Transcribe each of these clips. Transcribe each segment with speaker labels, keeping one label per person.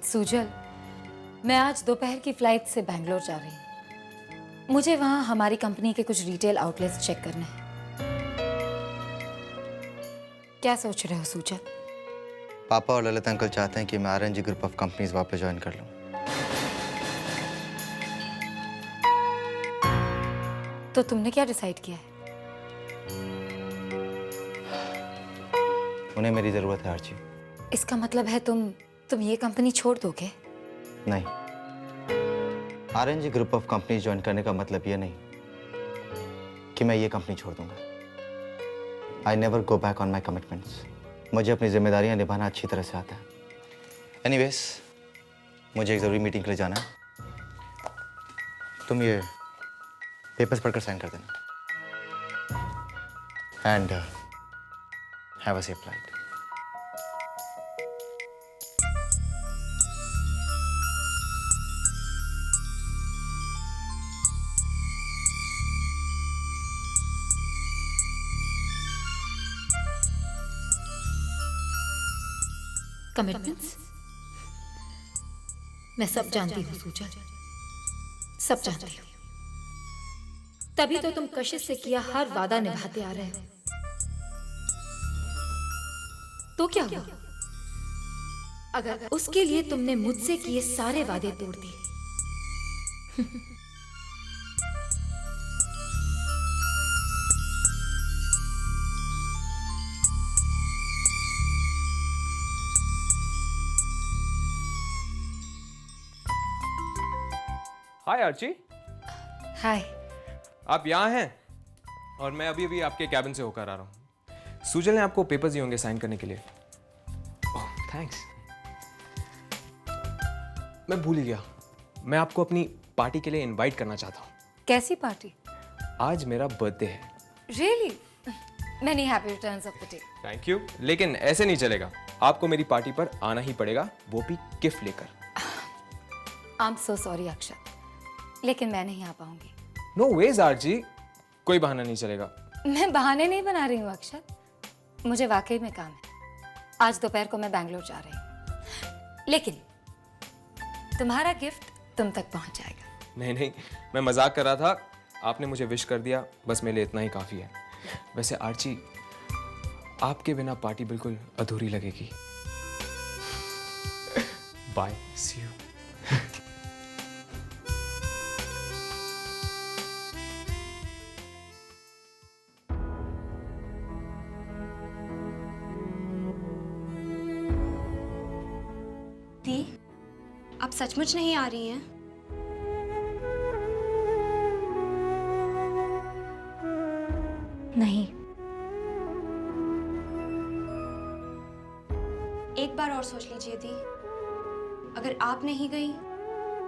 Speaker 1: सुजल, मैं आज दोपहर की फ्लाइट से बैंगलोर जा रही हूँ। मुझे वहाँ हमारी कंपनी के कुछ रिटेल आउटलेट्स चेक करने हैं। क्या सोच रहे हो सुजल?
Speaker 2: पापा और ललित अंकल चाहते हैं कि मैं आरएनजी ग्रुप ऑफ कंपनीज वापस ज्वाइन कर लूं।
Speaker 1: तो तुमने क्या डिसाइड किया है?
Speaker 2: उन्हें मेरी जरूरत है आर्ची।
Speaker 1: इसका मतलब है तुम ये कंपनी छोड़ दोगे?
Speaker 2: नहीं, RNG group of companies join करने का मतलब ये नहीं कि मैं ये कंपनी छोड़ दूंगा। I never go back on my commitments. मुझे अपनी जिम्मेदारियां निभाना अच्छी तरह से आता है। एनीवेज, मुझे एक जरूरी मीटिंग के लिए जाना है। तुम ये पेपर्स पढ़कर साइन कर देना। And have a safe flight.
Speaker 1: Commitments? मैं सब जानती हूँ सुजल, सब जानती हूँ। तभी तो तुम कशिश से किया हर वादा निभाते आ रहे हो। तो क्या हुआ अगर उसके लिए तुमने मुझसे किए सारे वादे तोड़ दिए?
Speaker 3: हाय आर्ची।
Speaker 1: हाय।
Speaker 3: आप यहाँ हैं और मैं अभी अभी आपके कैबिन से होकर आ रहा हूँ। सुजल ने आपको पेपर्स दिए होंगे साइन करने के लिए। ओह थैंक्स। मैं भूल ही गया, मैं आपको अपनी पार्टी के लिए इनवाइट करना चाहता हूँ।
Speaker 1: कैसी पार्टी?
Speaker 3: आज मेरा बर्थडे है।
Speaker 1: Really? Many happy returns of the day.
Speaker 3: Thank you, लेकिन ऐसे नहीं चलेगा। आपको मेरी पार्टी पर आना ही पड़ेगा, वो भी गिफ्ट लेकर।
Speaker 1: आई एम सो सॉरी अक्षत, लेकिन मैं नहीं आ पाऊंगी।
Speaker 3: नो वेज आर्ची, कोई बहाना नहीं चलेगा।
Speaker 1: मैं बहाने नहीं बना रही हूँ अक्षत, मुझे वाकई में काम है। आज दोपहर को मैं बैंगलोर जा रही हूँ, लेकिन तुम्हारा गिफ्ट तुम तक पहुंच जाएगा।
Speaker 3: नहीं नहीं, मैं मजाक कर रहा था। आपने मुझे विश कर दिया, बस मेरे लिए इतना ही काफी है। वैसे आर्ची, आपके बिना पार्टी बिल्कुल अधूरी लगेगी। Bye, C you.
Speaker 4: दी, आप सचमुच नहीं आ रही हैं?
Speaker 1: नहीं।
Speaker 4: एक बार और सोच लीजिए दी, अगर आप नहीं गई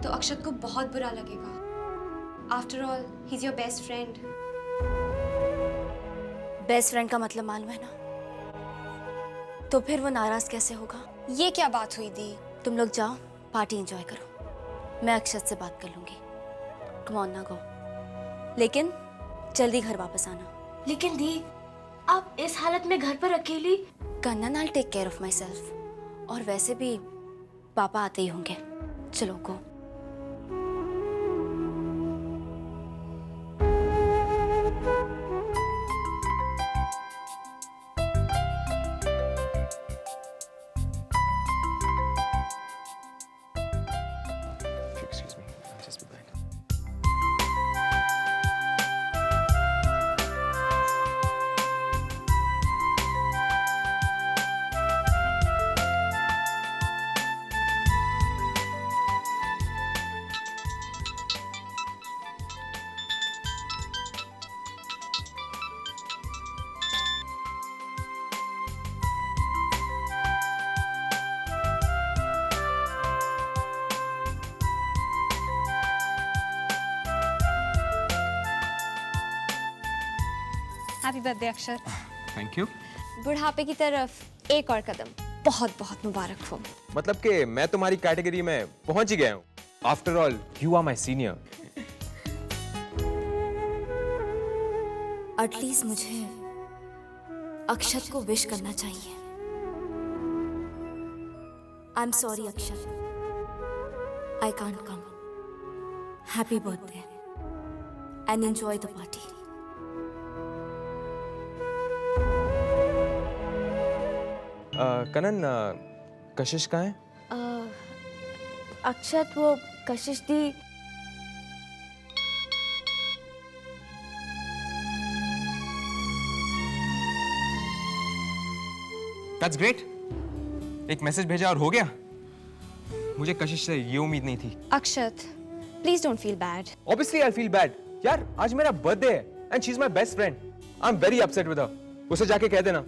Speaker 4: तो अक्षत को बहुत बुरा लगेगा। After all he is your best friend.
Speaker 5: Best friend का मतलब मालूम है ना? तो फिर वो नाराज कैसे होगा?
Speaker 4: ये क्या बात हुई दी?
Speaker 5: तुम लोग जाओ, पार्टी एंजॉय करो। मैं अक्षत से बात कर लूंगी। कम ऑन ना गो, लेकिन जल्दी घर वापस आना।
Speaker 6: लेकिन दी, आप इस हालत में घर पर अकेली?
Speaker 5: Kannan, I take care of my myself वैसे भी पापा आते ही होंगे। चलो go.
Speaker 3: Excuse me, I'll just be back.
Speaker 4: Happy birthday Akshat.
Speaker 3: Thank you.
Speaker 4: बुढ़ापे की तरफ एक और कदम। बहुत बहुत मुबारक हो।
Speaker 3: मतलब कि मैं तुम्हारी कैटेगरी में पहुंच ही गया हूँ। After all you are my senior.
Speaker 5: At least मुझे अक्षत को विश करना चाहिए। I am sorry Akshat, I can't come. Happy birthday and enjoy the party.
Speaker 3: Kanan, Kashish कहाँ है?
Speaker 6: अक्षत वो कशिश दी
Speaker 3: That's great. एक मैसेज भेजा और हो गया। मुझे कशिश से ये उम्मीद नहीं थी।
Speaker 4: Akshat, please don't feel bad.
Speaker 3: Obviously I'll feel bad. यार आज मेरा बर्थडे है and she's my best friend. I'm very upset with her. उसे जाके कह देना।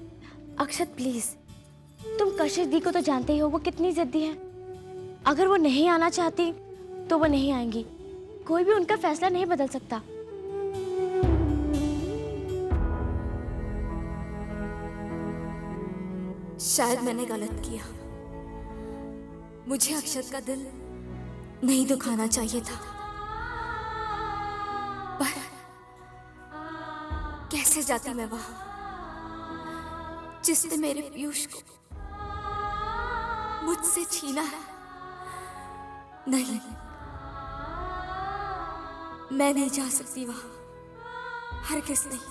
Speaker 6: अक्षत प्लीज, तुम कशिश दी को तो जानते ही हो वो कितनी जिद्दी है। अगर वो नहीं आना चाहती तो वो नहीं आएंगी। कोई भी उनका फैसला नहीं बदल सकता।
Speaker 5: शायद मैंने गलत किया। मुझे अक्षत का दिल नहीं दुखाना चाहिए था, पर कैसे जाती मैं वहां जिसने मेरे पीयूष को मुझसे छीना है। नहीं, मैं नहीं जा सकती वहां, हरगिज़ नहीं।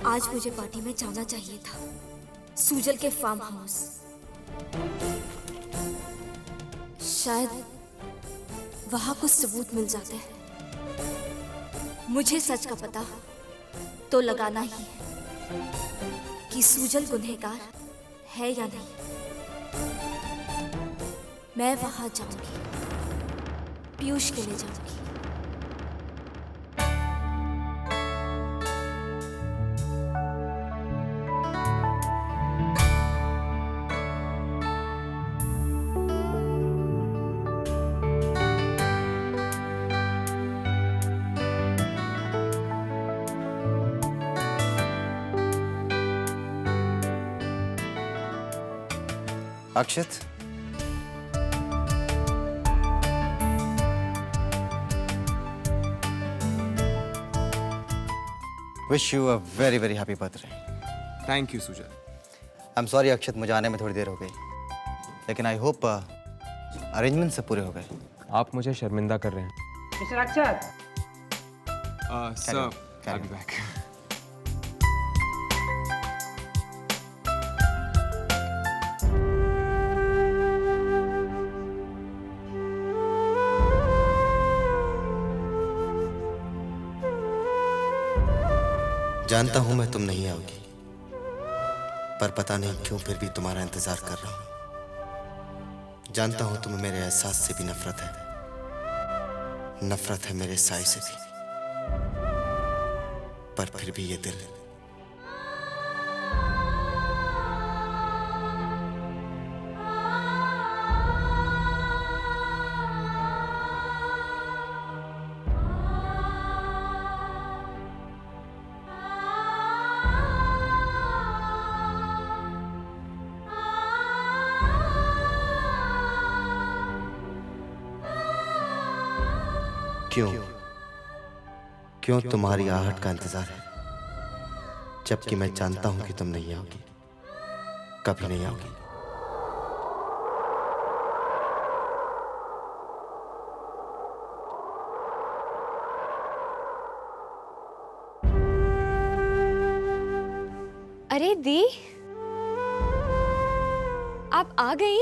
Speaker 5: आज मुझे पार्टी में जाना चाहिए था, सूजल के फार्म हाउस। शायद वहां कुछ सबूत मिल जाते हैं। मुझे सच का पता तो लगाना ही है कि सूजल गुनहगार है या नहीं। मैं वहां जाऊंगी, पीयूष के लिए जाऊंगी।
Speaker 2: Akshat, wish you a very very happy birthday.
Speaker 3: Thank you Sujal.
Speaker 2: I am sorry Akshat, मुझे आने में थोड़ी देर हो गई, लेकिन आई होप अरेंजमेंट सब पूरे हो गए।
Speaker 3: आप मुझे शर्मिंदा कर रहे हैं।
Speaker 7: Mister Akshat,
Speaker 3: sir, I'll be back.
Speaker 2: जानता हूं मैं तुम नहीं आओगी, पर पता नहीं क्यों फिर भी तुम्हारा इंतजार कर रहा हूं। जानता हूं तुम्हें मेरे एहसास से भी नफरत है, नफरत है मेरे साय से भी, पर फिर भी ये दिल क्यों क्यों तुम्हारी आहट का इंतजार है, जबकि मैं जानता हूं कि तुम नहीं आओगी, कभी नहीं आओगी।
Speaker 4: अरे दी, आप आ गई?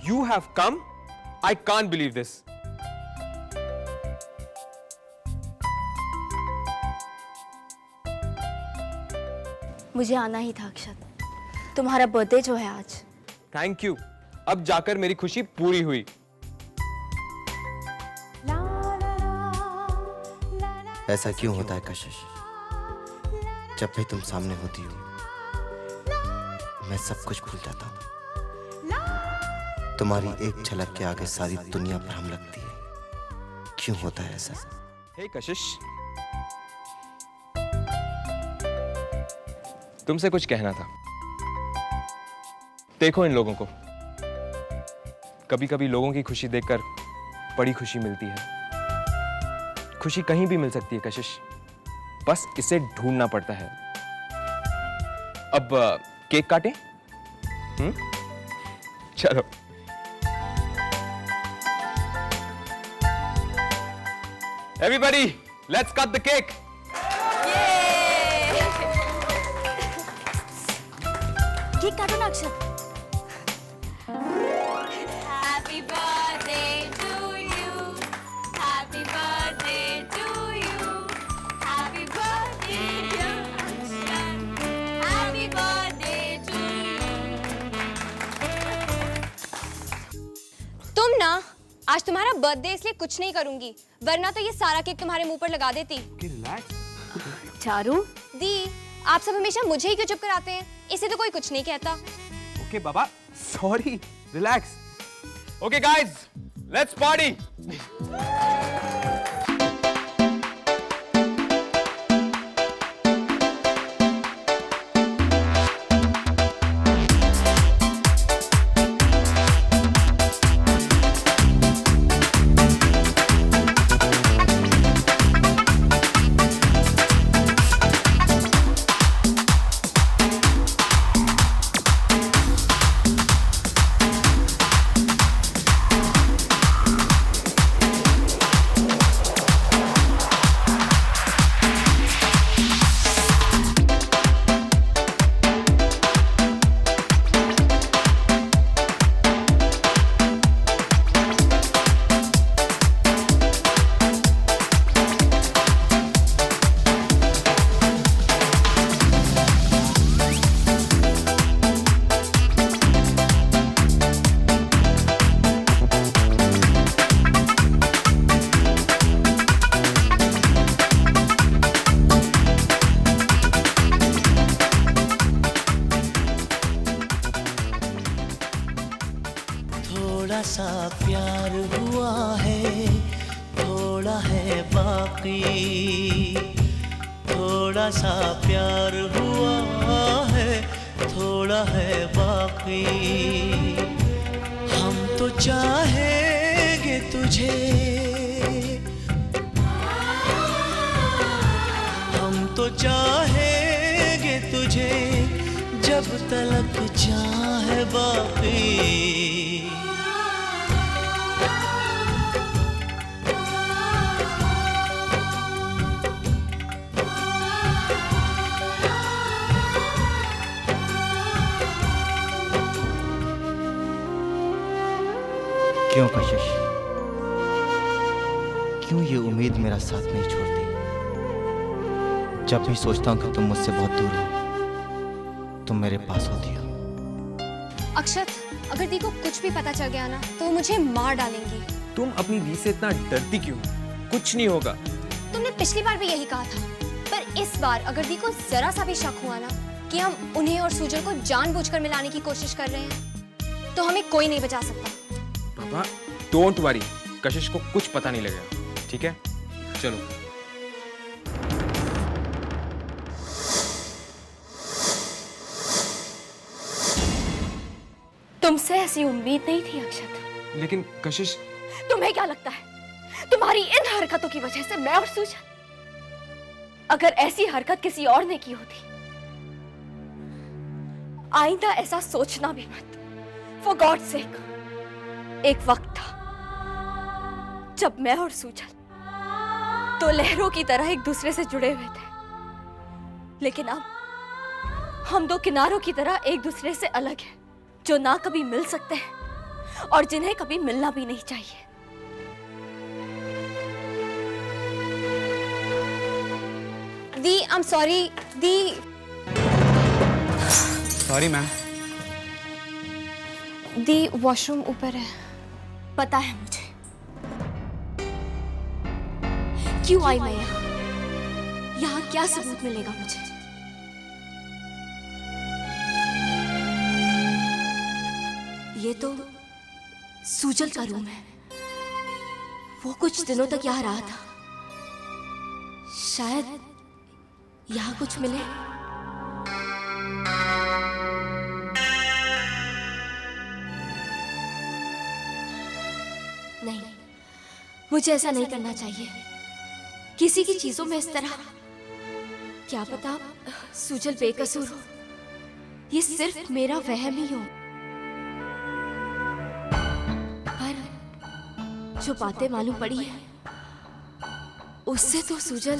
Speaker 3: You have come? I can't believe this.
Speaker 6: मुझे आना ही था अक्षत। तुम्हारा बर्थडे जो है आज।
Speaker 3: Thank you. अब जाकर मेरी खुशी पूरी हुई।
Speaker 2: ऐसा क्यों होता है कशिश? जब भी तुम सामने होती हो मैं सब कुछ भूल जाता हूँ। तुम्हारी एक झलक के आगे सारी दुनिया भ्रम लगती है। क्यों होता है ऐसा?
Speaker 3: Hey कशिश, तुमसे कुछ कहना था। देखो इन लोगों को, कभी कभी लोगों की खुशी देखकर बड़ी खुशी मिलती है। खुशी कहीं भी मिल सकती है कशिश, बस इसे ढूंढना पड़ता है। अब केक काटें? चलो। Everybody, let's cut the cake.
Speaker 6: Cake काटो ना अक्षत।
Speaker 5: Happy birthday to you. Happy birthday to you. Happy birthday dear Akshat. Happy birthday to you.
Speaker 4: तुम ना, आज तुम्हारा बर्थडे इसलिए कुछ नहीं करूंगी, वरना तो ये सारा केक तुम्हारे मुंह पर लगा देती।
Speaker 6: चारू,
Speaker 4: दी, आप सब हमेशा मुझे ही क्यों चुप कराते हैं? इसे तो कोई कुछ नहीं कहता।
Speaker 3: Okay, Baba, sorry. Relax. Okay, guys, let's party.
Speaker 7: थोड़ा सा प्यार हुआ है, थोड़ा है बाकी। थोड़ा सा प्यार हुआ है, थोड़ा है बाकी। हम तो चाहेंगे तुझे, हम तो चाहेंगे तुझे जब तलक चाहे बाकी।
Speaker 2: क्यों कशिश? क्यों ये उम्मीद मेरा साथ नहीं छोड़ती? जब भी सोचता हूँ कि तुम मुझसे बहुत दूर हो, तुम मेरे पास होती हो।
Speaker 4: अक्षत, अगर दी को कुछ भी पता चल गया ना, तो वो मुझे मार डालेंगी।
Speaker 3: तुम अपनी दी से इतना डरती क्यों? कुछ नहीं होगा।
Speaker 4: तुमने पिछली बार भी यही कहा था, पर इस बार अगर दी को जरा सा भी शक हुआ ना कि हम उन्हें और सुजल को जानबूझकर मिलाने की कोशिश कर रहे हैं, तो हमें कोई नहीं बचा सकता।
Speaker 3: पापा, डोंट वरी, कशिश को कुछ पता नहीं लगेगा, ठीक है? चलो।
Speaker 6: तुमसे ऐसी उम्मीद नहीं थी अक्षत।
Speaker 3: लेकिन कशिश,
Speaker 6: तुम्हें क्या लगता है तुम्हारी इन हरकतों की वजह से मैं और सुजल, अगर ऐसी हरकत किसी और ने की होती, आइंदा ऐसा सोचना भी मत। For God sake. एक वक्त था जब मैं और सुजल तो लहरों की तरह एक दूसरे से जुड़े हुए थे, लेकिन अब हम दो किनारों की तरह एक दूसरे से अलग हैं, जो ना कभी मिल सकते हैं और जिन्हें कभी मिलना भी नहीं चाहिए।
Speaker 4: दी, आई एम सॉरी। दी,
Speaker 8: सॉरी मैम।
Speaker 4: दी वॉशरूम ऊपर है।
Speaker 6: पता है मुझे क्यों आई मैं यहाँ। यहाँ क्या सबूत मिलेगा मुझे? ये तो सूजल का रूम है। वो कुछ दिनों तक यहाँ रहा था। शायद यहाँ कुछ मिले। नहीं, मुझे ऐसा नहीं करना चाहिए। किसी की चीजों में इस तरह, क्या पता सूजल बेकसूर हो। ये सिर्फ मेरा वहम ही हो। पर जो बातें मालूम पड़ी है उससे तो सूजल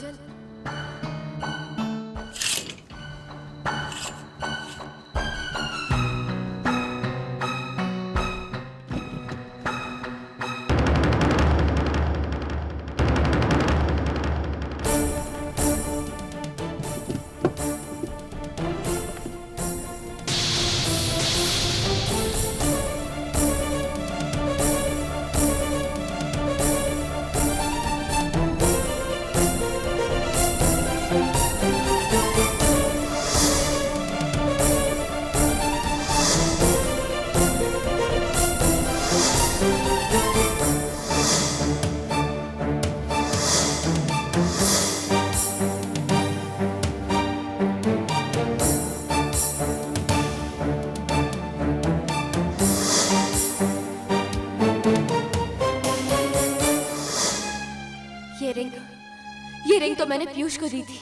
Speaker 6: ये रिंग तो मैंने पीयूष को दी थी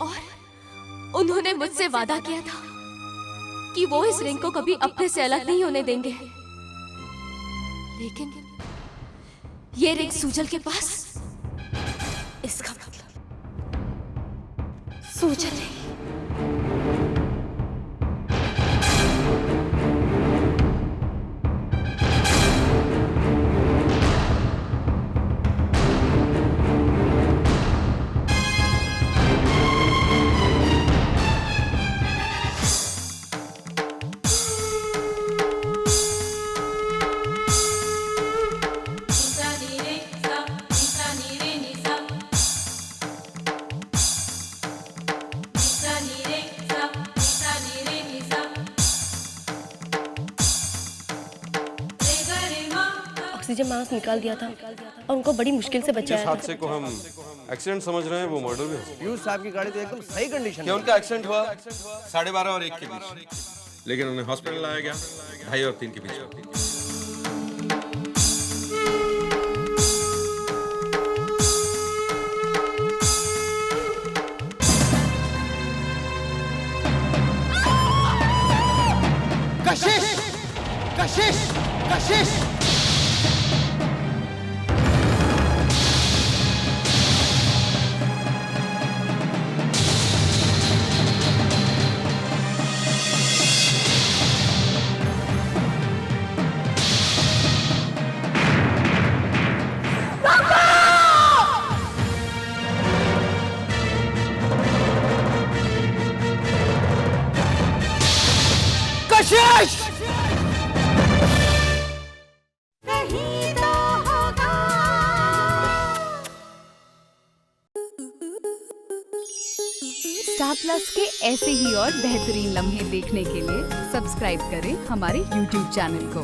Speaker 6: और उन्होंने मुझसे वादा किया था कि वो इस रिंग को कभी अपने से अलग नहीं होने देंगे। लेकिन ये रिंग सूजल के पास, इसका मतलब सूजल है।
Speaker 9: ऑक्सीजन मास्क निकाल दिया था और उनको बड़ी मुश्किल से बचाया।
Speaker 10: जिस हादसे को हम एक्सीडेंट समझ रहे हैं वो मर्डर भी हो सकता है।
Speaker 8: पीयूष साहब की गाड़ी तो एकदम सही कंडीशन
Speaker 10: क्या उनका एक्सीडेंट हुआ 12:30 और 1 के बीच, लेकिन उन्हें हॉस्पिटल लाया गया 2:30 और 3 के बीच।
Speaker 8: कशिश, कशिश, कशिश। कशिश!
Speaker 11: स्टार प्लस के ऐसे ही और बेहतरीन लम्हे देखने के लिए सब्सक्राइब करें हमारे YouTube चैनल को।